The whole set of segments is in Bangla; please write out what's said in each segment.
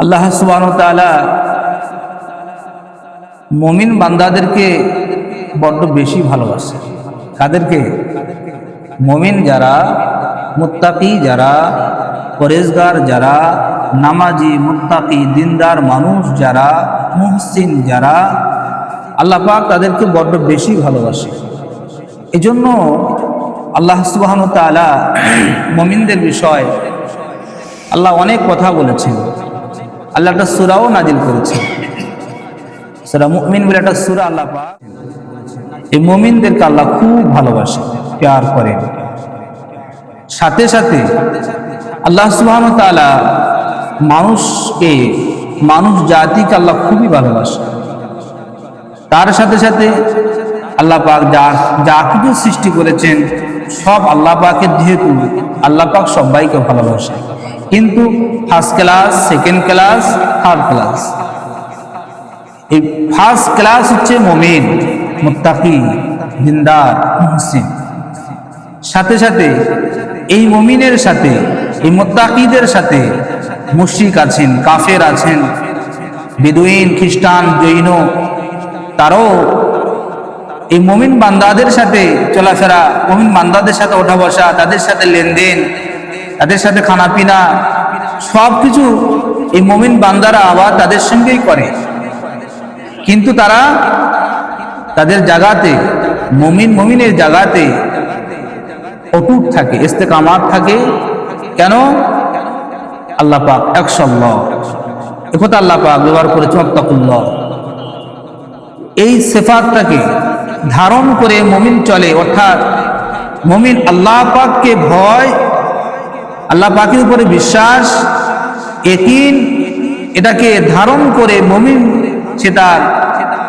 আল্লাহ সুবহানাহু ওয়া তাআলা মুমিন বান্দাদেরকে বড্ড বেশি ভালোবাসে। কাদেরকে? মুমিন যারা, মুত্তাকি যারা, পরেজগার যারা, নামাজি মুত্তাকি দিনদার মানুষ যারা, মুহসিন যারা, আল্লাহ পাক তাদেরকে বড্ড বেশি ভালোবাসে। এজন্য আল্লাহ সুবহানাহু ওয়া তাআলা মুমিনদের বিষয় আল্লাহ অনেক কথা বলেছেন। আল্লাহ একটা সূরাও নাজিল করেছেন, সূরা মুমিন বলে একটা সূরা আল্লাহ পাক এই মুমিনদেরকে আল্লাহ খুব ভালোবাসে, প্যার করেন। সাথে সাথে আল্লাহ সুবহানাহু ওয়া তাআলা মানুষকে, মানুষ জাতিকে আল্লাহ খুবই ভালোবাসে। তার সাথে সাথে আল্লাহ পাক যা কিছু সৃষ্টি করেছেন সব আল্লাহ পাকের, যেহেতু আল্লাহ পাক সবাইকে ভালোবাসে, কিন্তু first class, second class, third class. এই ফার্স্ট ক্লাস হচ্ছে মুমিন, মুত্তাকি, দিনদার, মুহসিন। সাথে সাথে এই মুমিনের সাথে, এই মুত্তাকিদের সাথে মুশরিক আছেন, কাফের আছেন, বেদুইন, খ্রিস্টান, জৈন, তারাও এই মুমিন বান্দাদের সাথে চলাফেরা, মুমিন বান্দাদের সাথে ওঠা বসা, তাদের সাথে লেনদেন, তাদের সাথে খানা পিনা, সব কিছু এই মুমিন বান্দারা আবার তাদের সঙ্গেই করে। কিন্তু তারা তাদের জায়গাতে, মুমিনের জায়গাতে অটুট থাকে, ইস্তেকামাত থাকে। কেন? আল্লাহ পাক একশাল্লাহ, একথা আল্লাহ পাক ব্যবহার করেছে, ওয়াত্তাকুল্লাহ। এই সিফাতটাকে ধারণ করে মুমিন চলে, অর্থাৎ মুমিন আল্লাহ পাককে ভয়, আল্লাহ পাকের উপরে বিশ্বাস, ইয়াকিন, এটাকে ধারণ করে মুমিন সে তার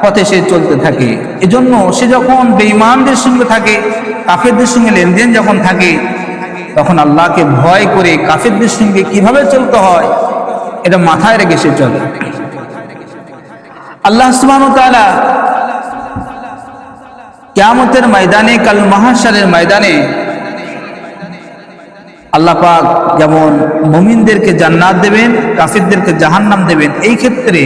পথে সে চলতে থাকে। এজন্য সে যখন বেঈমানদের সঙ্গে থাকে, কাফেরদের সঙ্গে লেনদেন যখন থাকে, তখন আল্লাহকে ভয় করে কাফেরদের সঙ্গে কিভাবে চলতে হয় এটা মাথায় রেখে সে চলে। আল্লাহ সুবহানাহু ওয়া তাআলা কিয়ামতের ময়দানে, কাল মাহশারের ময়দানে আল্লাহ পাক যেমন মুমিনদেরকে জান্নাত দেবেন, কাফিরদেরকে জাহান্নাম দেবেন। এই ক্ষেত্রে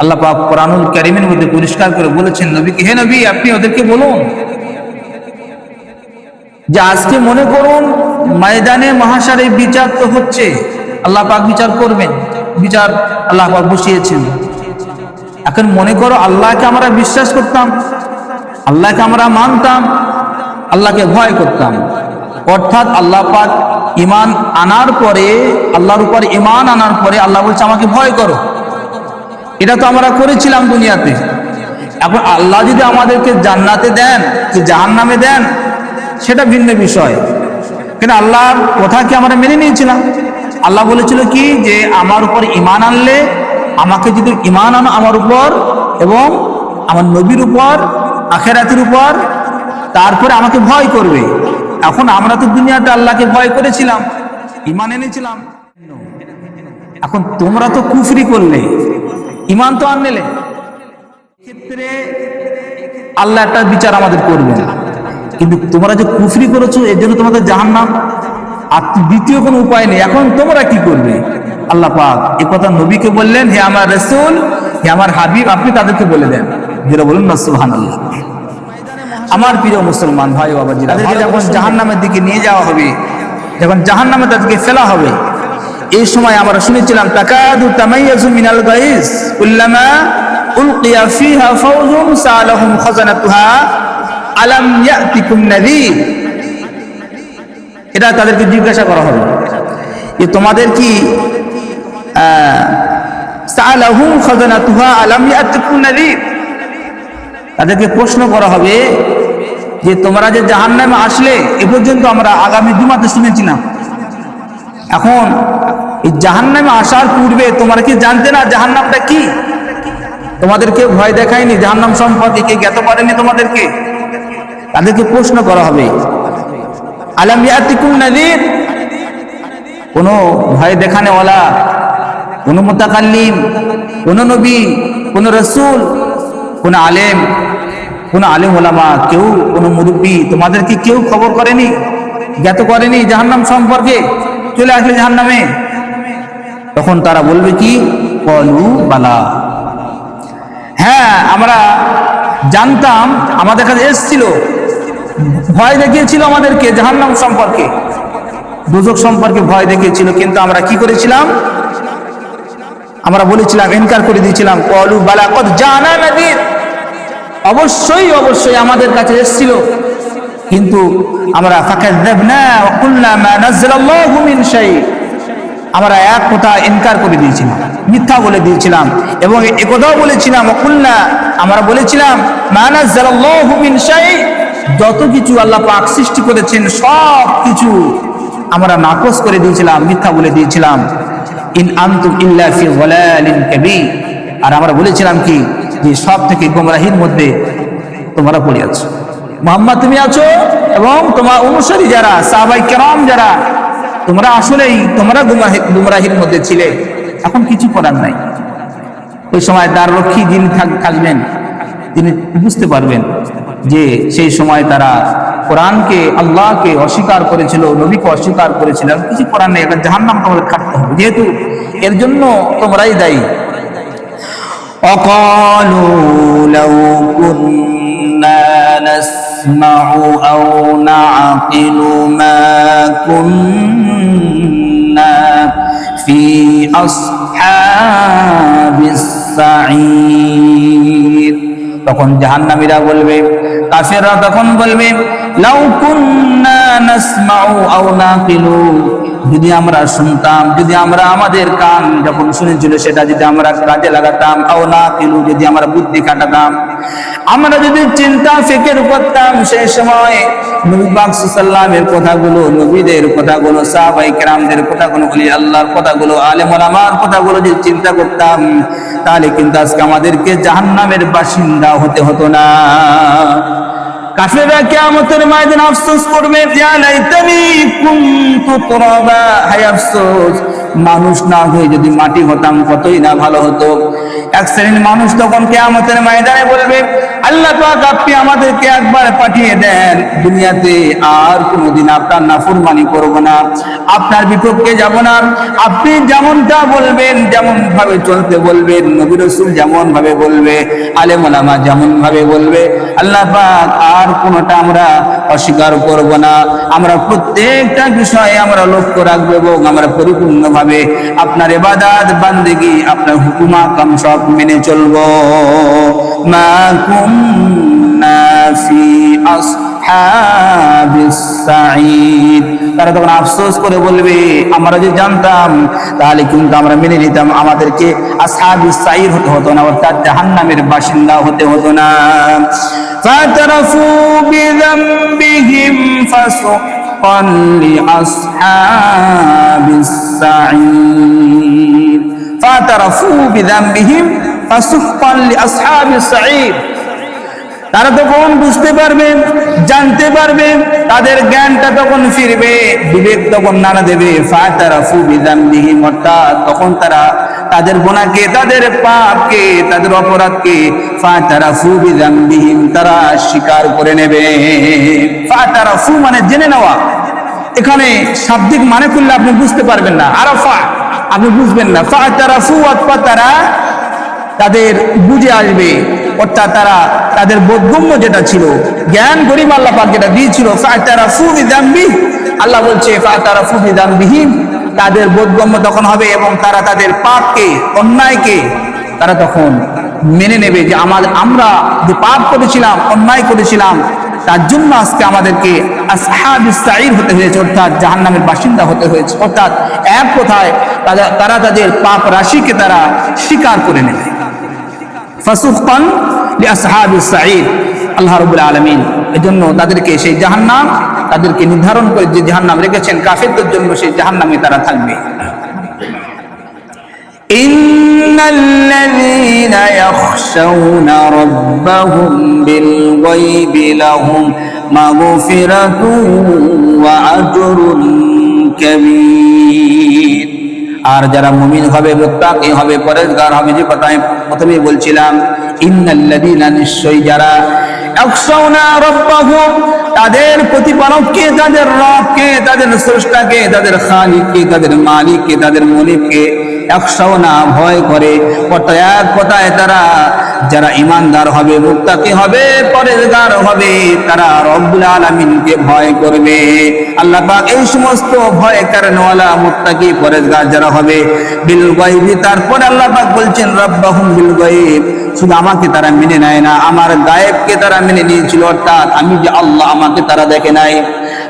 আল্লাহ পাক কোরআনুল কারীমের মধ্যে পরিষ্কার করে বলেছেন নবীকে, হে নবী, আপনি ওদেরকে বলুন যে আজকে মনে করুন ময়দানে মাহশারে বিচার তো হচ্ছে, আল্লাহ পাক বিচার করবেন, বিচার আল্লাহ পাক বসিয়েছেন। এখন মনে করো আল্লাহকে আমরা বিশ্বাস করতাম, আল্লাহকে আমরা মানতাম, আল্লাহকে ভয় করতাম, অর্থাৎ আল্লাহ পাক ঈমান আনার পরে, আল্লাহর উপর ঈমান আনার পরে আল্লাহ বলছে আমাকে ভয় করো। এটা তো আমরা করেছিলাম দুনিয়াতে। এখন আল্লাহ যদি আমাদেরকে জান্নাতে দেন কি জাহান্নামে দেন সেটা ভিন্ন বিষয়, কিন্তু আল্লাহর কথা কি আমরা মেনে নিয়েছিলাম? আল্লাহ বলেছিল কি যে আমার উপর ঈমান আনলে, আমাকে যদি ঈমান আনো আমার উপর এবং আমার নবীর উপর, আখিরাতের উপর, তারপরে আমাকে ভয় করবে। এখন আমরা তো দুনিয়াতে আল্লাহকে ভয় করেছিলাম, ঈমান এনেছিলাম। এখন তোমরা তো কুফরি করলে, ঈমান তো আনলে, ক্ষেত্রে আল্লাহ একটা বিচার আমাদের করবে না। কিন্তু তোমরা যে কুফরি করেছো এর জন্য তোমাদের জাহান্নাম, আর দ্বিতীয় কোনো উপায় নেই। এখন তোমরা কি করবে? আল্লাহ পাক এই কথা নবীকে বললেন, হে আমার রাসূল, হে আমার হাবিব, আপনি তাদেরকে বলে দেন। যারা বলুন না সুবহানাল্লাহ। আমার প্রিয় মুসলমান ভাই বাবাজি, তাদেরকে যখন জাহান্নামের দিকে নিয়ে যাওয়া হবে, যখন জাহান্নামে তাদেরকে ফেলা হবে, এই সময় আমরা শুনেছিলাম তাকাদু তামাইয়াজু মিনাল গাইজ কুল্লামা উলকিয়া ফিহা ফাওজুন সালাহুম খাজানাতুহা আলাম ইয়াতিকুম নাযীর। এটা তাদেরকে জিজ্ঞাসা করা হবে যে তোমাদের কি সালাহুম খাজানাতুহা আলাম ইয়াতিকুম নাযীর, তাদেরকে প্রশ্ন করা হবে যে তোমরা যে জাহান্নামে আসলে এ পর্যন্ত আমরা আগামী জুমাতে শুনেছি না, এখন এই জাহান্নামে আসার পূর্বে তোমরা কি জানতে না জাহান্নামটা কি? তোমাদেরকে ভয় দেখায়নি জাহান্নাম সম্পর্কে? কে জ্ঞাত করেনি তোমাদেরকে? তাদেরকে প্রশ্ন করা হবে আলাম ইয়াতিকুম নাযীর, কোন ভয় দেখানেওয়ালা, কোন মুতাকাল্লিম, কোন নবী, কোন রাসূল, কোন আলেম, কোন আলেম ওলামা, কেউ, কোন মুরব্বী তোমাদেরকে কেউ খবর করেনি, জ্ঞাত করেনি জাহান্নাম সম্পর্কে? চলে আসলে জাহান্নামে। তখন তারা বলবে কি, ক্বালু বালা, হ্যাঁ আমরা জানতাম, আমাদের কাছে এসেছিল, ভয় দেখিয়েছিল আমাদেরকে জাহান্নাম সম্পর্কে, দোজখ সম্পর্কে ভয় দেখিয়েছিল, কিন্তু আমরা কি করেছিলাম? আমরা বলেছিলাম, ইনকার করে দিয়েছিলাম। ক্বালু বালা কদ জানা নাযীর, অবশ্যই অবশ্যই আমাদের কাছে এসেছিল, কিন্তু আমরা ফাকাযযাবনা ওয়া কুলনা মা নাযালাল্লাহু মিন শাই, আমরা এক কথা ইনকার করে দিয়েছিলাম, মিথ্যা বলে দিয়েছিলাম, এবং একথাও বলেছিলাম ওয়া কুলনা, আমরা বলেছিলাম মা নাযালাল্লাহু মিন শাই, যত কিছু আল্লাহ পাক সৃষ্টি করেছেন সব কিছু আমরা নাকচ করে দিয়েছিলাম, মিথ্যা বলে দিয়েছিলাম। ইন আনতুম ইল্লা ফি যালালিন কাবীর, আর আমরা বলেছিলাম কি, যে সব থেকে গোমরাহির মধ্যে তোমরা পড়ে আছো, মুহাম্মদ তুমি আছো, এবং তোমার অনুসারী যারা সাহাবায়ে কেরাম যারা, তোমরা আসলেই তোমরা গুমরাহির মধ্যে ছিলে। এখন কিছু করার নাই। ওই সময় দ্বাররক্ষী যিনি থাকবেন, তিনি বুঝতে পারবেন যে সেই সময় তারা কোরআনকে, আল্লাহকে অস্বীকার করেছিল, নবীকে অস্বীকার করেছিল। কিছু করার নেই, এখন জাহান্নাম তোমাদের কাটতে হবে, যেহেতু এর জন্য তোমরাই দায়ী। وقالوا لو كنا نسمع أو نعقل ما كنا في أصحاب السعير, তখন জাহান্নামীরা বলবে, কাফেররা তখন বলবে, লাউ কুন্না নাসমাউ আও নাকিলু, যদি আমরা শুনতাম, যদি আমরা আমাদের কান যখন শুনেছিল সেটা যদি আমরা কাজে লাগাতাম, আও নাকিলু, যদি আমরা বুদ্ধি খাটাতাম, আমরা যদি চিন্তা ফিকির করতাম, সেই সময় নবী পাক সাল্লাল্লাহু আলাইহি ওয়াসাল্লামের কথাগুলো, নবীদের কথাগুলো, সাহাবায়ে কেরামদের কথাগুলো, ওলি আল্লাহর কথাগুলো, আলেম ওলামার কথাগুলো যদি চিন্তা করতাম, তাহলে কিন্তু আজকে আমাদেরকে জাহান্নামের বাসিন্দা হতে হতো না। কাফেররা কিয়ামতের ময়দানে আফসোস করবে, ইয়া লাইতানি কুনতু তুরাবা, হায় আফসোস, মানুষ না হয়ে যদি মাটি হতাম কতই না ভালো হতো। এক শ্রেণীর মানুষ তখন কিয়ামতের ময়দানে বলবে, আল্লাহ পাক আপনি আমাদেরকে একবার পাঠিয়ে দেন দুনিয়াতে, আর কোনোদিন আপনার নাফরমানি করব না, আপনার বিপক্ষে যাব না, আপনি যেমনটা বলবেন, যেমন ভাবে চলতে বলবেন, নবী রাসূল যেমন ভাবে বলবে, আলেম ওলামা যেমন ভাবে বলবে, আল্লাহ পাক আর কোনোটা আমরা অস্বীকার করব না। আমরা প্রত্যেকটা বিষয়ে আমরা লক্ষ্য রাখবো এবং আমরা পরিপূর্ণভাবে আপনার ইবাদত বান্দেগি, আপনার হুকুম আহকাম সব মেনে চলবো। মা কুন্না ফি আসহাবিস সাঈদ, তারা তখন আফসোস করে বলবে, আমরা যদি জানতাম তাহলে কিন্তু আমরা মেনে নিতাম, আমাদেরকে আসহাবিস সাঈর হতে হতো না, অর্থাৎ জাহান্নামের বাসিন্দা হতে হতো না। ফাতারাফু বিযামবিহিম ফাসুক্কান লিআসহাবিস সাঈর, ফাতারাফু বিযামবিহিম ফাসুক্কান লিআসহাবিস সাঈর, তারা তখন বুঝতে পারবে, জানতে পারবে, তাদের জ্ঞানটা তখন ফিরবে, বিবেক তখন নাড়া দেবে। ফাতারাফু বিযামবিহিম, অর্থাৎ তখন তারা তাদের গুনাহকে, তাদের পাপকে, তাদের অপরাধকে, ফাতারাফু বিযামবিহিম, তারা স্বীকার করে নেবে। ফাতারাফু মানে জেনে নেওয়া, এখানে শাব্দিক মানে করলে আপনি বুঝতে পারবেন না, আরাফা আপনি বুঝবেন না। ফাতারাফু অথবা তারা তাদের বুঝে আসবে, অর্থাৎ তারা তাদের বোধগম্য যেটা ছিল, জ্ঞান গরিম আল্লাহ পাক যেটা দিয়েছিল, ফাতারাফু বিযামবি, আল্লাহ বলছে ফাতারাফু বিযামবিহিম, তাদের বোধগম্য তখন হবে এবং তারা তাদের পাপকে, অন্যায়কে তারা তখন মেনে নেবে, যে আমরা যে পাপ করেছিলাম, অন্যায় করেছিলাম, তার জন্য আজকে আমাদেরকে আসহাবিস সাঈর হতে হয়েছে, অর্থাৎ জাহান্নামের বাসিন্দা হতে হয়েছে। অর্থাৎ এক কথায় তারা তাদের পাপ রাশিকে তারা স্বীকার করে নেবে। ফাসুক্কান লিআসহাবিস সাঈর, আল্লাহ রাব্বুল আলামিন এজন্য তাদেরকে সেই জাহান্নাম, তাদেরকে নির্ধারণ করে যে জাহান্নাম রেখেছেন কাফেরদের জন্য, সেই জাহান্নামে তারা থাকবে। ইন্নাল্লাযীনা ইয়াখশাউনা রাব্বাহুম বিল গায়বি লাহুম মাগফিরাতুন ওয়া আজরুন কাবীর, আর যারা মুমিন হবে, মুত্তাকি হবে, পরেজগার হবে, যে কথা আমি প্রথমেই বলছিলাম, ইন্নাল্লাযীনা, নিশ্চয়ই যারা, ইয়াখশাউনা রাব্বাহুম, তাদের প্রতিপালককে, তাদের রবকে, তাদের স্রষ্টাকে, তাদের খালিককে, তাদের মালিককে, তাদের মনিবকে একশো না ভয় করে। অর্থাৎ এক কথায় তারা যারা ইমানদার হবে, মুত্তাকি হবে, পরেজগার হবে, তারা রব্বুল আলামিনকে ভয় করবে। আল্লাহ পাক এই সমস্ত ভয় কারণওয়ালা মুত্তাকি পরেজগার যারা হবে বিল গায়বি, তারপর আল্লাহ পাক বলছেন রাব্বাহুম বিল গায়ব, শুধু আমাকে তারা মেনে নেয় না, আমার গায়েবকে তারা মেনে নিয়েছিল। অর্থাৎ আমি যে আল্লাহ, আমাকে তারা দেখে নাই।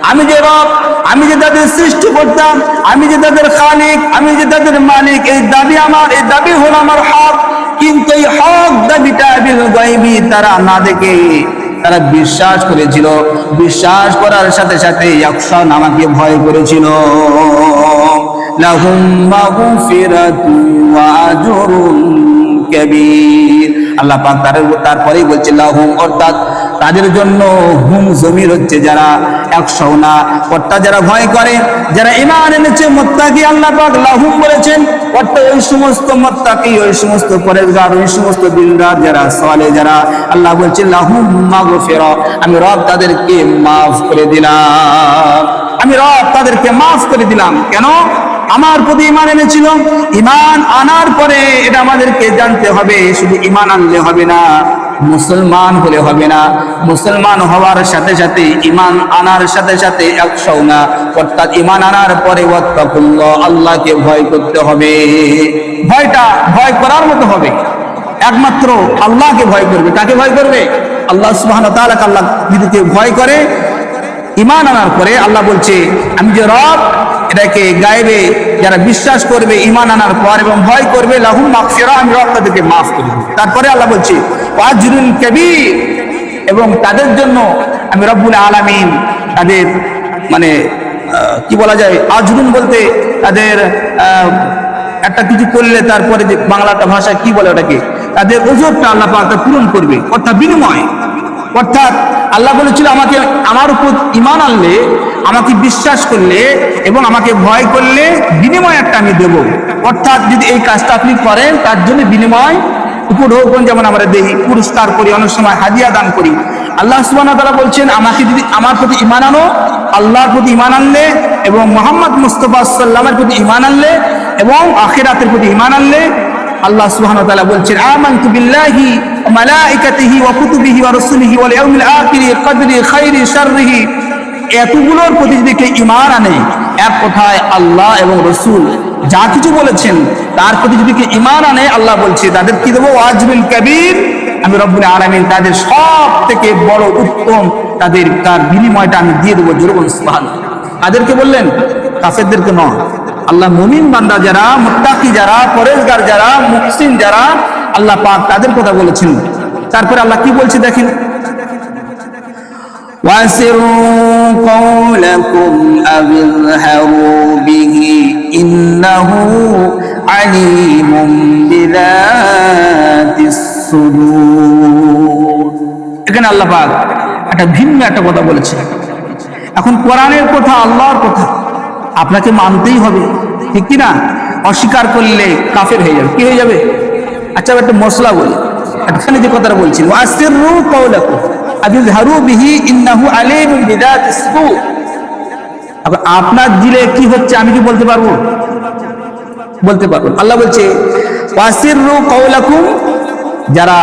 আমি যে রব, আমি যে তাদের সৃষ্টি করতাম, আমি যে তাদের খালিক, আমি যে তাদের মালিক, এই দাবি আমার, এই দাবি হলো আমার হক। কিন্তু এই হক দাবিটা বিল গায়বি তারা না দেখে তারা বিশ্বাস করেছিল। বিশ্বাস করার সাথে সাথে একশন আমাকে ভয় করেছিল। লাহুম মাগফিরাতু ওয়া আজরুন কাবীর। আল্লাহ পাক তারপরেই বলছে লাহুম, অর্থাৎ তাদের জন্য, হুম জমির হচ্ছে যারা একশো না, অর্থাৎ যারা ভয় করে, যারা ঈমান এনেছে মুত্তাকি, আল্লাহ পাক লাহুম বলেছেন। অর্থাৎ ওই সমস্ত মুত্তাকি, ওই সমস্ত পরেজগার, ওই সমস্ত দিনদার যারা, সালেহ যারা, আল্লাহ বলছেন লাহুম মাগফিরা, আমি রব তাদেরকে মাফ করে দিলাম। আমি রব তাদেরকে মাফ করে দিলাম। কেন? আমার প্রতি ঈমান এনেছিল। ঈমান আনার পরে এটা আমাদেরকে জানতে হবে, শুধু ঈমান আনলে হবে না, মুসলমান হলে হবে না। মুসলমান হওয়ার সাথে সাথে, ঈমান আনার সাথে সাথে একশো না, অর্থাৎ ঈমান আনার পরে ওয়াত্তাকুল্লাহ, আল্লাহকে ভয় করতে হবে। ভয়টা ভয় করার মতো হবে, একমাত্র আল্লাহকে ভয় করবে। কাকে ভয় করবে? আল্লাহ সুবহানাহু ওয়া তাআলাকে। আল্লাহ যদি কেউ ভয় করে ঈমান আনার পরে, আল্লাহ বলছে আমি যে রব, এটাকে গায়েবে যারা বিশ্বাস করবে ঈমান আনার পর এবং ভয় করবে, লাহুম মাগফিরা, আমি রব তাদেরকে মাফ করে দেব। তারপরে আল্লাহ বলছে ওয়া আজরুন কাবীর, এবং তাদের জন্য আমি রব্বুল আলামিন তাদের মানে কি বলা যায়, আজরুন বলতে তাদের একটা কিছু করলে তারপরে যে বাংলাটা ভাষায় কি বলে ওটাকে, তাদের ওজরটা আল্লাহ পাক পূরণ করবে, অর্থাৎ বিনিময়। অর্থাৎ আল্লাহ বলেছিল আমাকে, আমার উপর ঈমান আনলে, আমাকে বিশ্বাস করলে এবং আমাকে ভয় করলে বিনিময় একটা আমি দেব। অর্থাৎ যদি এই কাজটা আপনি করেন, তার জন্য বিনিময় উপঢৌকন যেমন আমরা দেই, পুরস্কার করি, অনেক সময় হাদিয়া দান করি। আল্লাহ সুবহানাহু ওয়া তাআলা বলছেন আমাকে যদি আমার প্রতি ঈমান আনো, আল্লাহর প্রতি ঈমান আনলে এবং মুহাম্মদ মুস্তাফা সাল্লাল্লাহু আলাইহি ওয়াসাল্লামের প্রতি ঈমান আনলে এবং আখিরাতের প্রতি ঈমান আনলে, আল্লাহ সুবহানাহু ওয়া তাআলা বলছেন আমানতু বিল্লাহি ওয়া মালাইকাতিহি ওয়া কুতুবিহি ওয়া রাসূলিহি ওয়াল ইয়াউমিল আখিরি কদরি খাইরি শাররিহি, এতগুলোর প্রতি যদি কেউ ঈমান আনে, এক কথায় আল্লাহ এবং রাসূল যা কিছু বলেছেন তার প্রতি যদি কেউ ঈমান আনে, আল্লাহ বলছে তাদের কি দেবো? আজরুল কাবীর, আমি রব্বুল আলামিন তাদের সব থেকে বড় উত্তম তার বিনিময়টা আমি দিয়ে দেবো। জোরে বলুন সুবহানাল্লাহ। তাদেরকে বললেন, কাফেরদেরকে নয়। আল্লাহ মুমিন বান্দা যারা, মুত্তাকি যারা, পরেজগার যারা, মুহসিন যারা, আল্লাহ পাক তাদের কথা বলেছেন। তারপরে আল্লাহ কি বলছে দেখেন, وَأَسِرُّوا قَوْلَكُمْ أَوِ اجْهَرُوا بِهِ إِنَّهُ عَلِيمٌ بِذَاتِ الصُّدُورِ। এখানে আল্লাহ পাক একটা ভিন্ন একটা কথা বলেছে। এখন কোরআনের কথা, আল্লাহর কথা আপনাকে মানতেই হবে, ঠিক কি না? অস্বীকার করলে কাফের হয়ে যাবে। কি হয়ে যাবে? আচ্ছা একটা মশলা বলি, এখানে যে কথাটা বলছি, ওয়াসিররু কাওলাকুম আযহারু বিহি ইন্নাহু আলিমুম বিযাতিস সুদূর। আপনার দিলে কি হচ্ছে আমি কি বলতে পারবো? বলতে পারবো। আল্লাহ বলছে ওয়াসিররু কাওলাকুম, যারা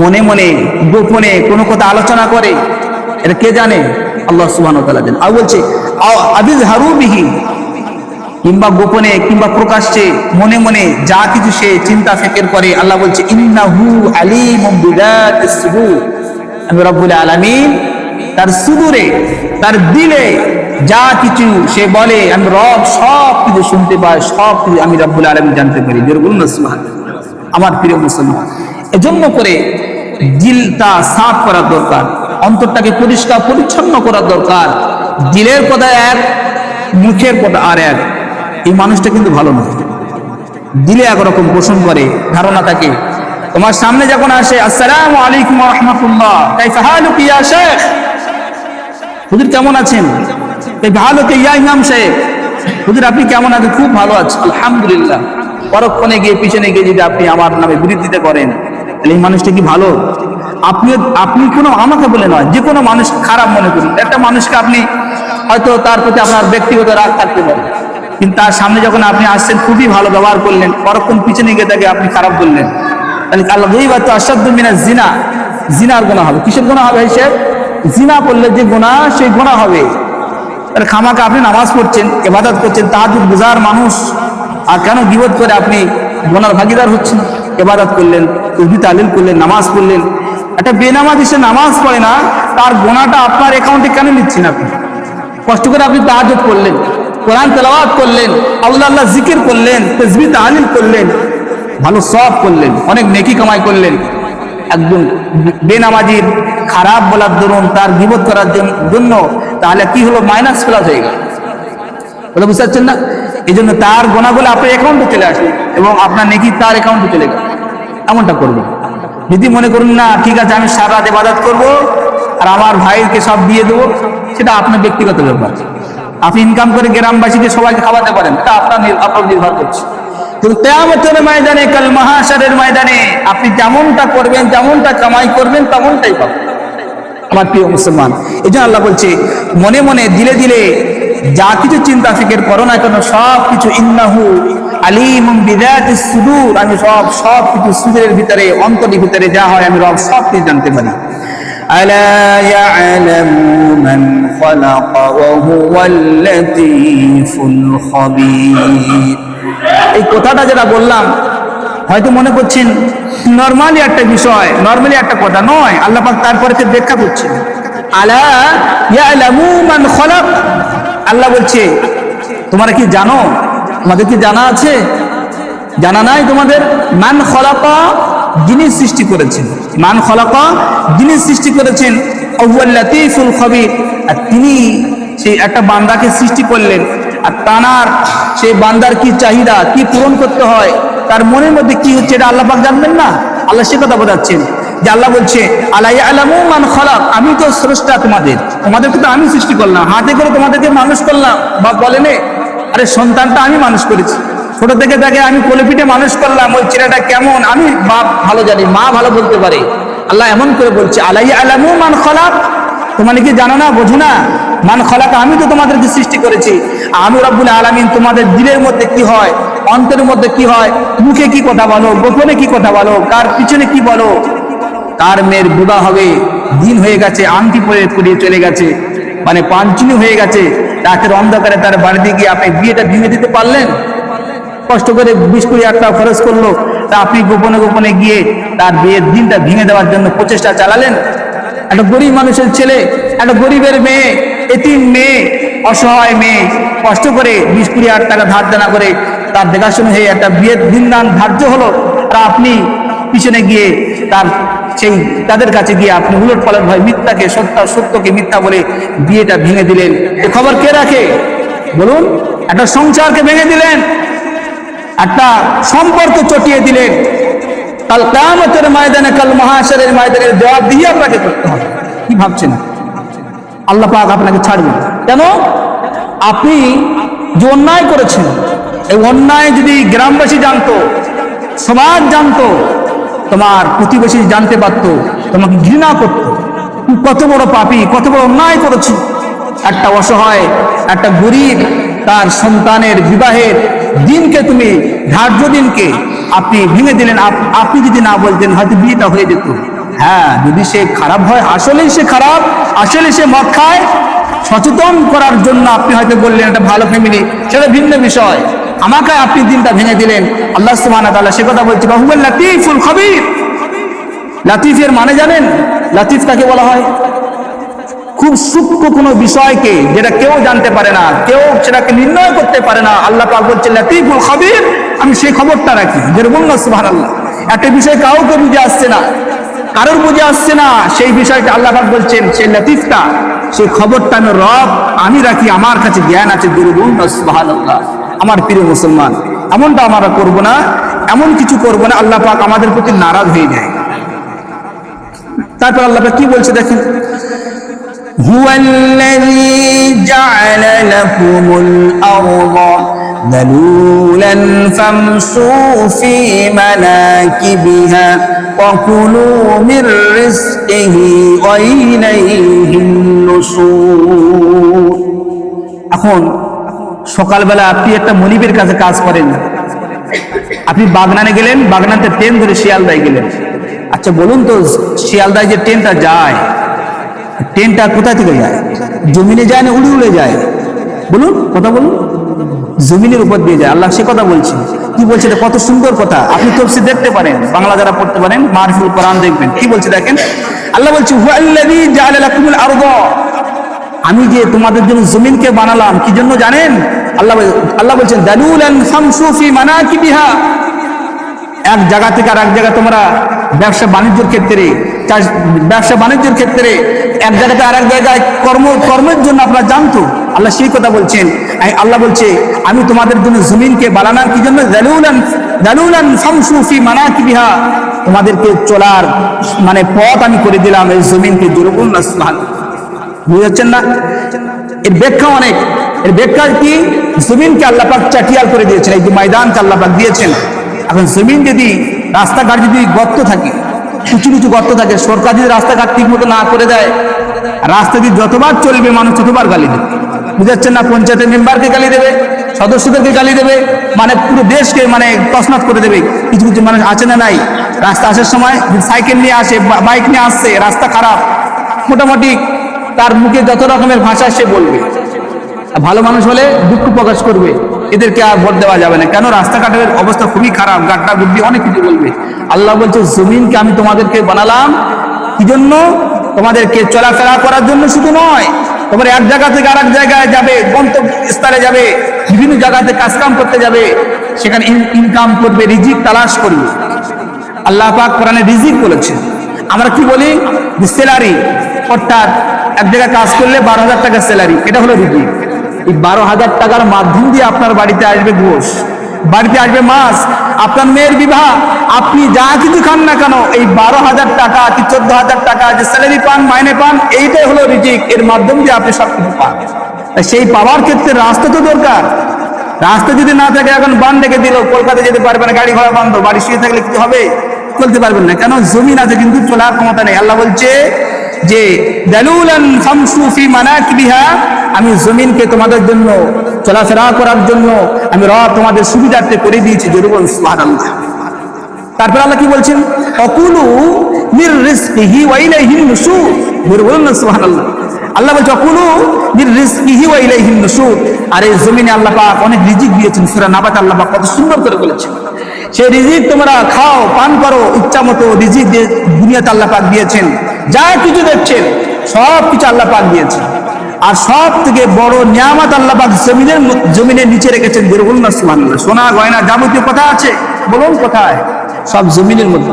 মনে মনে গোপনে কোনো কথা আলোচনা করে, এটা কে জানে? আল্লাহ সুবহানাহু ওয়া তাআলা জানেন। আর বলছে আযহারু বিহি, কিংবা গোপনে কিংবা প্রকাশ্যে মনে মনে যা কিছু সে চিন্তা ফিকির করে, আল্লাহ বলছে ইন্নাহু আলিমুম বিযাতিস সুদূর, আমি রব্বুল আলামিন তার সুদূরে, তার দিলে যা কিছু সে বলে, আমি রব সব কিছু শুনতে পাই, সব কিছু আমি রব্বুল আলামিন জানতে পারি। জোরে বলুন না সুবহানাল্লাহ। আমার প্রিয় মুসলমান, এজন্য করে দিলটা সাফ করা দরকার, অন্তরটাকে পরিষ্কার পরিচ্ছন্ন করা দরকার। দিলের কথা এক, মুখের কথা আর এক। এই মানুষটা কিন্তু ভালো নয়। দিলে একরকম পোষণ করে, ধারণা থাকে। তোমার সামনে যখন আসে আসসালামু আলাইকুম ওয়া রাহমাতুল্লাহ, কাইফা হালুক ইয়া শেখ, হুজুর কেমন আছেন? কাইফা হালুক ইয়া ইমাম সাহেব, হুজুর আপনি কেমন আছেন? খুব ভালো আছি আলহামদুলিল্লাহ। পরক্ষণে গিয়ে পিছনে গিয়ে যদি আপনি আমার নামে বিরোধিতা করেন, তাহলে এই মানুষটা কি ভালো? আপনি কোনো আমাকে বলে নয়, যে কোনো মানুষ খারাপ মনে করুন। একটা মানুষকে আপনি হয়তো তার প্রতি আপনার ব্যক্তিগত রাগ থাকতে পারে, কিন্তু তার সামনে যখন আপনি আসছেন খুবই ভালো ব্যবহার করলেন, পরক্ষণ পিছনে গিয়ে তাকে আপনি খারাপ বললেন, তাহলে আল্লাহ গীবাত আশাদ্দু মিনাজ জিনা, জিনার গুনাহ হবে। কিসের গুনাহ হবে? হিসেব জিনা করলে যে গুনাহ, সেই গুনাহ হবে। তাহলে খামাকে আপনি নামাজ পড়ছেন, ইবাদত করছেন, তাহাজ্জুদ গুজার মানুষ, আর কেন গীবত করে আপনি গুনার ভাগীদার হচ্ছেন? ইবাদত করলেন, তাসবিহ তাহলিল করলেন, নামাজ পড়লেন। একটা বেনামাজি সে নামাজ পড়ে না, তার গুনাহটা আপনার অ্যাকাউন্টে কেন নিচ্ছেন? আপনি কষ্ট করে আপনি তাহাজ্জুদ করলেন, কোরআন তেলাওয়াত করলেন, আল্লাহ জিকির করলেন, তাসবিহ তাহলিল করলেন, ভালো সওয়াব করলেন, অনেক নেকি কামাই করলেন। একজন বেনামাজির খারাপ বলার দরুন, তার গীবত করার জন্য, তাহলে কি হলো? মাইনাস প্লাস হয়ে গেল। বলে বুঝতে পারছেন না? এই জন্য তার গোনাগুলো আপনার অ্যাকাউন্টে চলে আসবে এবং আপনার নেকি তার অ্যাকাউন্টে চলে গেল। এমনটা করবেন। যদি মনে করুন না ঠিক আছে আমি সারা রাত ইবাদত করবো আর আমার ভাইকে সব দিয়ে দেবো, সেটা আপনার ব্যক্তিগত ব্যাপার। আপনি ইনকাম করে গ্রামবাসীকে সবাইকে খাওয়াতে পারেন, এটা আপনার নির্ভর করছে। কিন্তু কিয়ামতের ময়দানে, কাল মাহশারের ময়দানে আপনি যেমনটা করবেন, যেমনটা কামাই করবেন, তেমনটাই পাবেন। আমার প্রিয় মুসলমান, এই জন্য আল্লাহ বলছে মনে মনে দিলে দিলে যা কিছু চিন্তা ফিকির করো না কেন, সব কিছু ইন্নাহু আলিমুম বিযাতিস সুদূর, আমি সব কিছু সুদূরের ভিতরে, অন্তরের ভিতরে যা হয় আমি রব সব কিছু জানতে পারি। আলা ইয়ালামু মান খালাকা ওয়া হুয়াল লাতীফুল খাবীর। এই কথাটা যেটা বললাম হয়তো মনে করছেন নরমালি একটা বিষয়, নরমালি একটা কথা নয়। আল্লাহ পাক তারপরে ব্যাখ্যা করছেন, আলা ইয়ালামু মান খালাক। আল্লাহ বলছে তোমরা কি জানো? তোমাদের কি জানা আছে? জানা নাই তোমাদের? মান খালাকা, যিনি সৃষ্টি করেছেন। মান খালাকা, যিনি সৃষ্টি করেছেন। ওয়াল লাতীফুল খাবীর, আর তিনি সেই একটা বান্দাকে সৃষ্টি করলেন, আর তানার সেই বান্দার কি চাহিদা, কি পূরণ করতে হয়, তার মনের মধ্যে কি হচ্ছে, এটা আল্লাহ পাক জানবেন না? আল্লাহ সে কথা বোঝাচ্ছেন যে আল্লাহ বলছে আলা ইয়ালামু মান খালাক, আমি তো স্রষ্টা, তোমাদেরকে তো আমি সৃষ্টি করলাম, হাতে করে তোমাদেরকে মানুষ করলাম। বাপ বলেনে আরে সন্তানটা আমি মানুষ করেছি, ছোট থেকে তাকে আমি কোলে পিঠে মানুষ করলাম, ওই ছেলেটা কেমন আমি বাপ ভালো জানি, মা ভালো বলতে পারে। আল্লাহ এমন করে বলছে আলা ইয়ালামু মান খালাক, তোমরা কি জানো না, বোঝো না? মান খালাক, আমি তো তোমাদেরকে সৃষ্টি করেছি। আমি রব্বুল আলামিন তোমাদের দিলের মধ্যে কি হয়, অন্তরের মধ্যে কি হয়, মুখে কি কথা বলো, গোপনে কি কথা বলো, কার পিছনে কি বলো। কার মেয়ের বিবাহ হবে, দিন হয়ে গেছে, আংটি পরে পরিয়ে চলে গেছে, মানে পাঞ্চুনি হয়ে গেছে, রাতের অন্ধকারে তার বাড়িতে গিয়ে আপনি বিয়েটা ভেঙে দিতে পারলেন? কষ্ট করে 20-20 টাকা খরচ করলো, তা আপনি গোপনে গোপনে গিয়ে তার বিয়ের দিনটা ভেঙে দেওয়ার জন্য প্রচেষ্টা চালালেন। একটা গরিব মানুষের ছেলে, একটা গরিবের মেয়ে, এতিম মেয়ে, অসহায় মেয়ে, কষ্ট করে 20-20 টাকা ধার দেনা করে তার দেখাশোনা হয়ে একটা বিয়ের দিন দান ধার্য হলো, তা আপনি পিছনে গিয়ে তাদের কাছে গিয়ে আপনি উলট পালট ভয় মিথ্যাকে সত্যকে মিথ্যা বলে বিয়েটা ভেঙে দিলেন। এ খবর কে রাখে বলুন? একটা সংসারকে ভেঙে দিলেন, একটা সম্পর্ক চটিয়ে দিলেন। কাল কিয়ামতের ময়দানে, কাল মাহশারের ময়দানে জবাব দিয়ে আপনাকে করতে হবে। কি ভাবছেন? আল্লাহ পাক আপনাকে ছাড়বেন কেন? আপনি যে অন্যায় করেছেন, এই অন্যায় যদি গ্রামবাসী জানতো, সমাজ জানতো, তোমার প্রতিবেশী জানতে পারতো, তোমাকে ঘৃণা করতো, কত বড় পাপী, কত বড় অন্যায় করেছি। একটা অসহায়, একটা গরিব, তার সন্তানের বিবাহের দিনকে তুমি, ধার্য দিনকে আপনি ভেঙে দিলেন। আপনি যদি না বলতেন হয়তো বিয়েটা হয়ে যেত। হ্যাঁ, যদি সে খারাপ হয়, আসলেই সে খারাপ, আসলে সে মদ খায়, সচেতন করার জন্য আপনি হয়তো বললেন এটা ভালো ফ্যামিলি, সেটা ভিন্ন বিষয়। আমাকে আপনি দিনটা ভেঙে দিলেন। আল্লাহ সুবহানাহু ওয়া তাআলা সে কথা বলছে হুয়াল লাতীফুল খাবীর। লাতিফের মানে জানেন? লাতিফ কাকে বলা হয়? খুব সূক্ষ্ম কোনো বিষয়কে যেটা কেউ জানতে পারে না, কেউ সেটাকে নির্ণয় করতে পারে না, আল্লাহ পাক বলছেন লাতীফুল খাবীর, আমি সেই খবরটা রাখি। যেরকম না সুবহানাল্লাহ, একটা বিষয় কাউকে বুঝে আসছে না, কারোর বুঝে আসছে না, সেই বিষয়টা আল্লাহ পাক বলছেন সেই লাতীফটা, সেই খবরটা আমি রব, আমি রাখি, আমার কাছে জ্ঞান আছে। যেরকম না সুবহানাল্লাহ। আমার প্রিয় মুসলমান, এমনটা আমরা করব না, এমন কিছু করব না আল্লাহ পাক আমাদের প্রতি নারাজ হয়ে যায়। তারপর আল্লাহ পাক কি বলছে দেখেন, হুয়াল্লাযী জাআলা লাকুমুল আরদা ذلولا فامشوا في مناكبها وكلوا من رزقه وإليه النشور। এখন সকালবেলা আপনি একটা মনিবের কাছে কাজ করেন, আপনি বাগনানে গেলেন, বাগনাতে ট্রেন ধরে শিয়ালদায় গেলেন। আচ্ছা বলুন তো, শিয়ালদায় যে ট্রেনটা যায়, ট্রেনটা কোথা থেকে যায়? জমিনে যায় না উড়ে উড়ে যায়? বলুন, কথা বলুন। জমিনের উপর দিয়ে যায়। আল্লাহ সে কথা বলছে। কি বলছে? কত সুন্দর কথা। আপনি তাফসীর দেখতে পারেন, বাংলা যারা পড়তে পারেন মারিফুল কোরআন দেখবেন। কি বলছে দেখেন, আল্লাহ বলছে হুয়াল্লাযী জাআলা লাকুমুল আরদা, আমি যে তোমাদের জন্য জমিনকে বানালাম কি জন্য জানেন? আল্লাহ বলছেন দালুলান ফামশু ফি মানাকিবিহা, এক জায়গা থেকে আর এক জায়গা তোমরা ব্যবসা বাণিজ্যের ক্ষেত্রে, ব্যবসা বাণিজ্যের ক্ষেত্রে এক জায়গাতে আর এক জায়গায় কর্মের জন্য আপনারা জানতো। আল্লাহ সেই কথা বলছেন। আল্লাহ বলছে আমি তোমাদের জন্য জমিনকে বানালাম কি জন্য? দালুলান ফামশু ফি মানাকিবিহা, তোমাদেরকে চলার মানে পথ আমি করে দিলাম এই জমিনকে। জুরুবুন আসমান, বুঝাচ্ছেন না? এর ব্যাখ্যা অনেক। এর ব্যাখ্যা কি? জমিনকে আল্লাহ পাক চাটিয়াল করে দিয়েছেন, এই যে ময়দানকে আল্লাহ পাক দিয়েছেন। এখন জমিন যদি, রাস্তাঘাট যদি গর্ত থাকে, উঁচু নিচু গর্ত থাকে, সরকার যদি রাস্তাঘাট ঠিক মতো না করে দেয়, রাস্তা দিয়ে যতবার চলবে মানুষ ততবার গালি দেবে। বুঝাচ্ছেন না? পঞ্চায়েতের মেম্বারকে গালি দেবে, সদস্যদেরকে গালি দেবে, মানে পুরো দেশকে মানে তছনছ করে দেবে। কিছু কিছু মানুষ আছে না নাই, রাস্তা আসার সময় সাইকেল নিয়ে আসে, বাইক নিয়ে আসছে, রাস্তা খারাপ, মোটামুটি তার মুখে যত রকমের ভাষা সে বলবে। ভালো মানুষ হলে দুঃখ প্রকাশ করবে, এদেরকে আর ভোট দেওয়া যাবে না, কেন রাস্তাঘাটের অবস্থা খুবই খারাপ, গাড্ডা গুড্ডি অনেক কিছু বলবে। আল্লাহ বলছে জমিনকে আমি তোমাদেরকে বানালাম কি জন্য? তোমাদেরকে চলাফেরা করার জন্য শুধু নয়, তোমরা এক জায়গা থেকে আর এক জায়গায় যাবে, গন্তব্যস্থলে যাবে, বিভিন্ন জায়গাতে কাজকাম করতে যাবে, সেখানে ইনকাম করবে, রিজিক তালাশ করবে। আল্লাহ পাক কোরআনে রিজিক বলেছেন। আমরা কি বলি? স্যালারি, অর্থাৎ এক জায়গায় কাজ করলে 12,000 টাকা স্যালারি, এটা হলো রিজিক। এই 12,000 টাকার মাধ্যম দিয়ে আপনার বাড়িতে আসবে গোশ, বাড়িতে আসবে মাছ, আপনার মেয়ের বিবাহ, আপনি যা কিছু খান না কেন, এই 12,000 টাকা কি 14,000 টাকা যে স্যালারি পান, মাইনে পান, এইটাই হলো রিজিক। এর মাধ্যম দিয়ে আপনি সব কিছু পান। সেই পাওয়ার ক্ষেত্রে রাস্তা তো দরকার। রাস্তা যদি না থাকে, এখন বান ডেকে দিল, কলকাতা যেতে পারবে না, গাড়ি ঘোড়া বন্ধ, বাড়ি শুয়ে থাকলে কিছু হবে? চলতে পারবেন না, কেন? জমিন আছে কিন্তু চলার ক্ষমতা নেই। আল্লাহ বলছে যে দালুলান ফামশু ফি মানাকিবিহা, আমি জমিনকে তোমাদের জন্য চলাফেরা করার জন্য আমি রব তোমাদের সুবিধার্থে করে দিয়েছি। জরুরুন সুবহানাল্লাহ। তারপর আল্লাহ কি বলছেন? অকুলু মির রিজকিহি ওয়া ইলাইহিন নুশুর। জরুরুন সুবহানাল্লাহ। আল্লাহ বলছে অকুলু মির রিজকিহি ওয়া ইলাইহিন নুশুর। আর এই জমিনে আল্লাহ পাক অনেক রিজিক দিয়েছেন। সূরা নাবাত আল্লাহ পাক কত সুন্দর করে বলেছেন, সেই রিজিক তোমরা খাও, পান করো, ইচ্ছা মতো রিজিক দুনিয়াতে আল্লাহ পাক দিয়েছেন। যা কিছু দেখছেন সব কিছু আল্লাহ পাক দিয়েছেন। আর সব থেকে বড় নিয়ামত আল্লাহ পাক জমিনের নিচে রেখেছেন। বলুন না সুবহানাল্লাহ। সোনা গয়না যাবতীয় কথা আছে, বলুন কোথায়? সব জমিনের মধ্যে।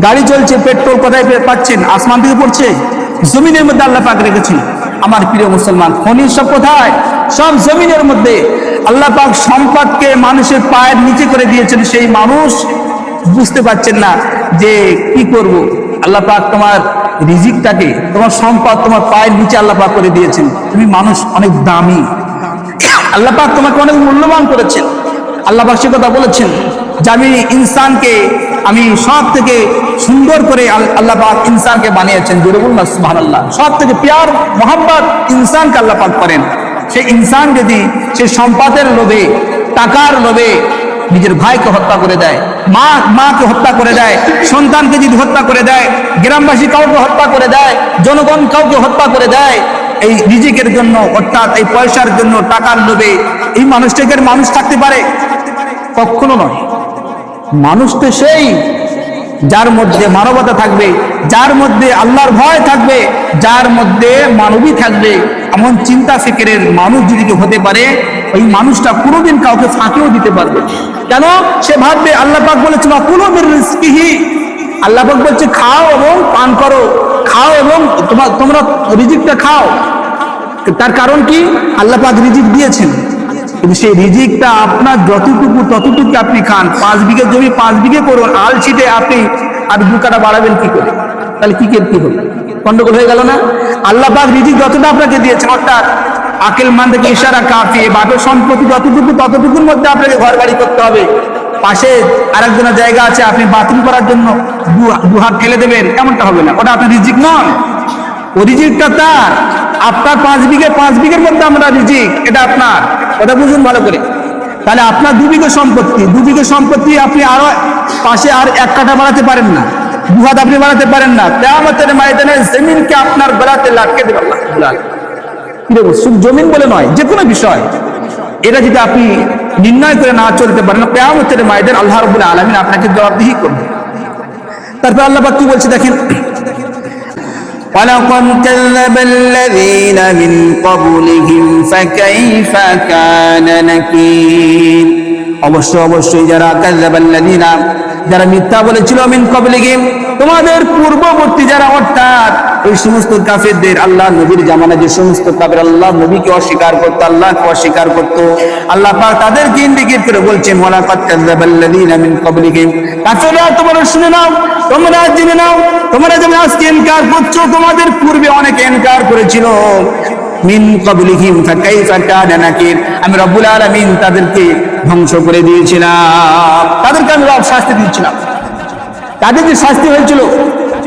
গাড়ি চলছে, পেট্রোল কোথায় পাচ্ছেন? আসমান থেকে পড়ছে, জমিনের মধ্যে আল্লাহ পাক রেখেছেন। আমার প্রিয় মুসলমান, খনিজ সব কোথায়? সব জমিনের মধ্যে। আল্লাহ পাক সম্পদকে মানুষের পায়ের নিচে করে দিয়েছেন। সেই মানুষ বুঝতে পারছেন না যে কি করব। আল্লাহ পাক তোমার রিজিকটাকে, তোমার সম্পদ তোমার পায়ের নিচে আল্লাহ পাক করে দিয়েছেন। তুমি মানুষ অনেক দামি, আল্লাহ পাক তোমাকে অনেক মূল্যবান করেছেন। আল্লাহ পাক সে কথা বলেছেন যে আমি ইনসানকে, আমি সব থেকে সুন্দর করে আল্লাহ পাক ইনসানকে বানিয়েছেন। জরুরুন সুবহানাল্লাহ। সব থেকে প্যার মোহাম্মত ইনসানকে আল্লাহ পাক করেন। সেই ইনসান যদি সে সম্পদের লোভে, টাকার লোভে নিজের ভাইকে হত্যা করে দেয়, মাকে হত্যা করে দেয়, সন্তানকে যদি হত্যা করে দেয়, গ্রামবাসী কাউকে হত্যা করে দেয়, জনগণ কাউকে হত্যা করে দেয় এই রিজিকের জন্য, অর্থাৎ এই পয়সার জন্য, টাকার লোভে, এই মানুষটাকে মানুষ থাকতে পারে? কখনো নয়। মানুষ তো সেই যার মধ্যে মানবতা থাকবে, যার মধ্যে আল্লাহর ভয় থাকবে, যার মধ্যে মানবী থাকবে। এমন চিন্তা ফিকিরের মানুষ যদি কেউ হতে পারে, ওই মানুষটা কোনোদিন কাউকে ফাঁকিও দিতে পারবে। কেন? সে ভাববে, আল্লাহ পাক বলেছে কুলু মির রিজকিহি, আল্লাহ পাক বলছে খাও এবং পান করো, খাও এবং তোমরা রিজিকটা খাও। তার কারণ কি? আল্লাহ পাক রিজিক দিয়েছেন, কিন্তু সেই রিজিকটা আপনার যতটুকু ততটুকু আপনি খান। 5 বিঘে জমি 5 বিঘে করুন, আল ছিটে আপনি আর 2 কাটা বাড়াবেন কি করে? তাহলে কি হবে? গন্ডগোল হয়ে গেল না? আল্লাহ পাক রিজিক যতটা আপনাকে দিয়েছেন, অর্থাৎ আকিলমান থেকে ইশারা কাফি, বাপের সম্পত্তি যতটুকু ততটুকুর মধ্যে আপনাকে ঘর বাড়ি করতে হবে। পাশে আরেকজনের জায়গা আছে, আপনি বাথরুম করার জন্য দু হাত ঠেলে দেবেন, এমনটা হবে না। ওটা আপনার রিজিক নয়, ও রিজিকটা তার। আপনার 5 বিঘের মধ্যে আমরা রিজিক, এটা আপনার, ওটা বুঝুন ভালো করে। তাহলে আপনার 2 বিঘা সম্পত্তি আপনি আরো পাশে আর 1 কাঠা বাড়াতে পারেন না, 2 হাত আপনি বাড়াতে পারেন না। কিয়ামতের ময়দানে জমিনকে আপনার গলাতে লাটকে দেবে আল্লাহ রাব্বুল আলামিন। শুধু জমিন বলে নয়, যে কোনো বিষয়, এটা যদি আপনি নির্ণয় করে না চলতে পারেন, কিয়ামতের ময়দানে আল্লাহ রাব্বুল আলামিন আপনাকে জবাবদিহি করবে। তারপর আল্লাহ পাক কি বলছে দেখেন, وَلَقَدْ كَذَّبَ الَّذِينَ مِنْ قَبْلِهِمْ فَكَيْفَ كَانَ نَكِيرِ। অবশ্যই যারা কাযযাবাল্লাযীনা, যারা মিথ্যা বলেছিল, মিন ক্বাবলিহিম, তোমাদের পূর্ববর্তী যারা, অর্থাৎ ওই সমস্ত কাফেরদের, আল্লাহ নবীর জামানায় যে সমস্ত কাফের আল্লাহ নবীকে অস্বীকার করত, আল্লাহকে অস্বীকার করত, আল্লাহ পাক তাদেরকে ইন্ডিকেট করে বলছেন ওয়ালাকাদ কাযযাবাল্লাযীনা মিন ক্বাবলিহিম। কাফেররা, তোমরা শুনে নাও, তোমরা জেনে নাও, তোমরা যেমন আজকে ইনকার করছো, তোমাদের পূর্বে অনেকে ইনকার করেছিল। মিন ক্বাবলিহিম ফাকাইফা কানা নাকির, আমি রব্বুল আলামিন তাদেরকে ধ্বংস করে দিয়েছিলাম, তাদেরকে আমি শাস্তি দিয়েছিলাম। তাদের যে শাস্তি হয়েছিল,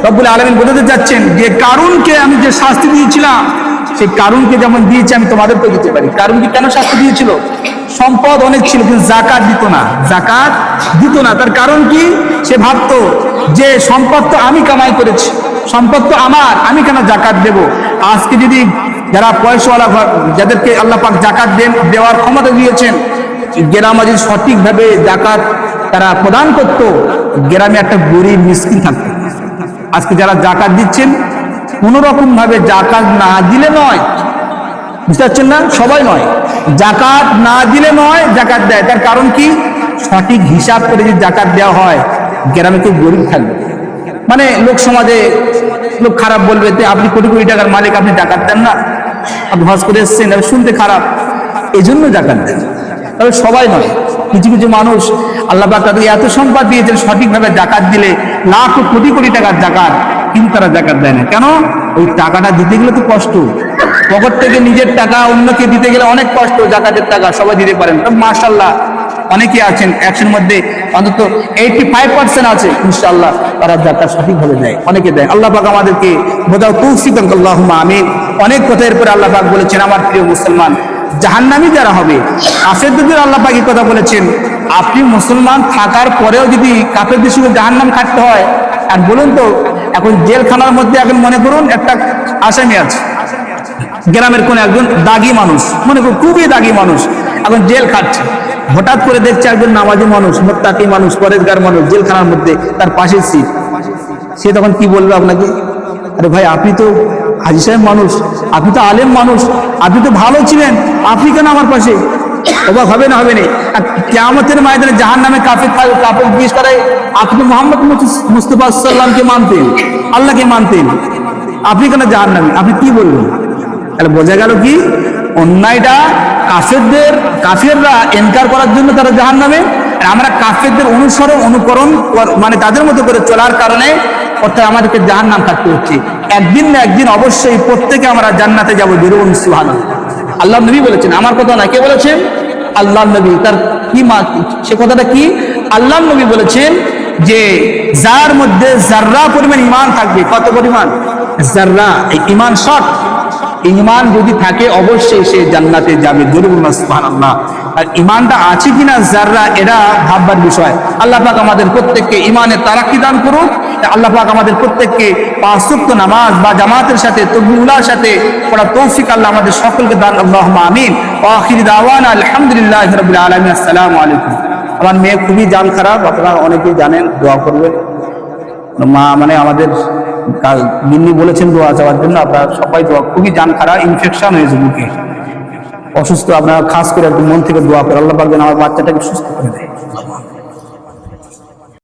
রব্বুল আলামিন বোঝাতে যাচ্ছেন যে কারুনকে আমি যে শাস্তি দিয়েছিলাম, সেই কারুনকে যেমন দিয়েছি আমি তোমাদেরকে দিতে পারি। কারুনকে কেন শাস্তি দিয়েছিল? সম্পদ অনেক ছিল, কিন্তু জাকাত দিত না। তার কারণ কি? সে ভাবতো যে সম্পদ তো আমি কামাই করেছি, সম্পদ তো আমার, আমি কেন জাকাত দেব? আজকে যদি যারা পয়সাওয়ালা, যাদেরকে আল্লাহ পাক জাকাত দেওয়ার ক্ষমতা দিয়েছেন, গ্রামে যদি সঠিকভাবে জাকাত তারা প্রদান করত, গ্রামে একটা গরিব মিসকিন থাকতো। আজকে যারা জাকাত দিচ্ছেন, কোন রকম ভাবে জাকাত না দিলে নয়, বুঝতে পারছেন না? সবাই নয়, জাকাত না দিলে নয়, জাকাত দেয়। তার কারণ কি? সঠিক হিসাব করে যদি জাকাত দেওয়া হয়, গ্রামে কেউ গরিব থাকবে। মানে লোক সমাজে লোক খারাপ বলবে, আপনি কোটি কোটি টাকার মালিক, আপনি জাকাত দেন না, আপনি হজ করে এসছেন, শুনতে খারাপ, এই জন্য জাকাত দেন। তবে সবাই নয়, কিছু কিছু মানুষ আল্লাহ পাক তাদেরকে এত সম্পদ দিয়েছেন, সঠিকভাবে জাকাত দিলে লাখ কোটি কোটি টাকার জাকাত, কিন্তু তারা জাকাত দেয় না। কেন? ওই টাকাটা দিতে গেলে তো কষ্ট, পকেট থেকে নিজের টাকা অন্যকে দিতে গেলে অনেক কষ্ট। জাকাতের টাকা সবাই দিতে পারেন, তবে মাশাআল্লাহ অনেকে আছেন, 100-এর মধ্যে অন্তত 85% আছে ইনশাআল্লাহ তারা জাকাত সঠিকভাবে দেয়, অনেকে দেয়। আল্লাহ পাক আমাদেরকে বোঝাও তৌফিক দান, আল্লাহুম্মা আমিন। অনেক কথা এরপরে আল্লাহ পাক বলেছেন, আমার প্রিয় মুসলমান, জাহান্নামী যারা হবে, কাফেরদের আল্লাহ পাক এই কথা বলেছেন, আপনি মুসলমান থাকার পরেও যদি কাফেরদের সঙ্গে জাহান্নাম খাটতে হয়, আর বলুন তো, এখন জেলখানার মধ্যে এখন মনে করুন একটা আসামি আছে, গ্রামের কোন একজন দাগী মানুষ, মনে করুন খুবই দাগী মানুষ, এখন জেল খাটছে। হঠাৎ করে দেখছে একজন নামাজি মানুষ, মুত্তাকি মানুষ, পরেজগার মানুষ জেলখানার মধ্যে, তার পাশের সিট। সে তখন কি বলবে আপনাকে? আরে ভাই, আপনি তো হাজী সাহেব মানুষ, আপনি তো আলেম মানুষ, আপনি তো ভালো ছিলেন, আপনি কেন আমার পাশে? অবাক হবে না? হবে না? কিয়ামতের ময়দানে জাহান্নামে কাফের জিজ্ঞেস করে, আপনি মুহাম্মদ মুস্তাফা সাল্লাল্লাহু মানতেন, আল্লাহকে মানতেন, আপনি কেন জাহান্নামী? আপনি কি বলবেন? তাহলে বোঝা গেল কি অন্যায়টা কাফেররা ইনকার করার জন্য তারা জাহান্নামে, আমরা কাফেরদের অনুকরণ মানে তাদের মতো করে চলার কারণে অর্থাৎ আমাদেরকে জাহান্নাম কাটতে হচ্ছে। একদিন না একদিন অবশ্যই প্রত্যেকে আমরা জান্নাতে যাবো। বেরোন সুবহানাল্লাহ। আল্লাহ নবী বলেছেন, আমার কথা না, কে বলেছেন? আল্লাহ নবী। তার কি সে কথাটা কি? আল্লাহ নবী বলেছেন যে যার মধ্যে জাররা পরিমাণ ঈমান থাকবে। কত পরিমাণ? জাররা। এই ঈমান শর্ট, ঈমান যদি থাকে অবশ্যই সে জান্নাতে যাবে। বেরোন সুবহানাল্লাহ। আর ঈমানটা আছে কিনা জাররা, এটা ভাববার বিষয়। আল্লাহ পাক আমাদের প্রত্যেককে ঈমানে তারাক্কি দান করুন। আল্লাহ পাক আমাদের প্রত্যেককে 5 ওয়াক্ত নামাজ বা জামাতের সাথে তাকবীরুল্লাহর সাথে পড়া তৌফিক আল্লাহ আমাদের সকলকে দান। আল্লাহুম্মা আমিন। ওয়া আখিরু দাওয়ানা আলহামদুলিল্লাহি রাব্বিল আলামিন। আসসালামু আলাইকুম। আমার মেয়ে খুবই জান খারাপ, আপনারা অনেকেই জানেন, দোয়া করবেন। মা মানে আমাদের গিন্নি বলেছেন দোয়া চাওয়ার জন্য, আপনারা সবাই দোয়া। খুবই জান খারাপ, ইনফেকশন হয়েছে বুকে, অসুস্থ। আপনারা খাস করে একটু মন থেকে দোয়া করে আল্লাহ পাক যেন আমার বাচ্চাটাকে সুস্থ করে দেয়।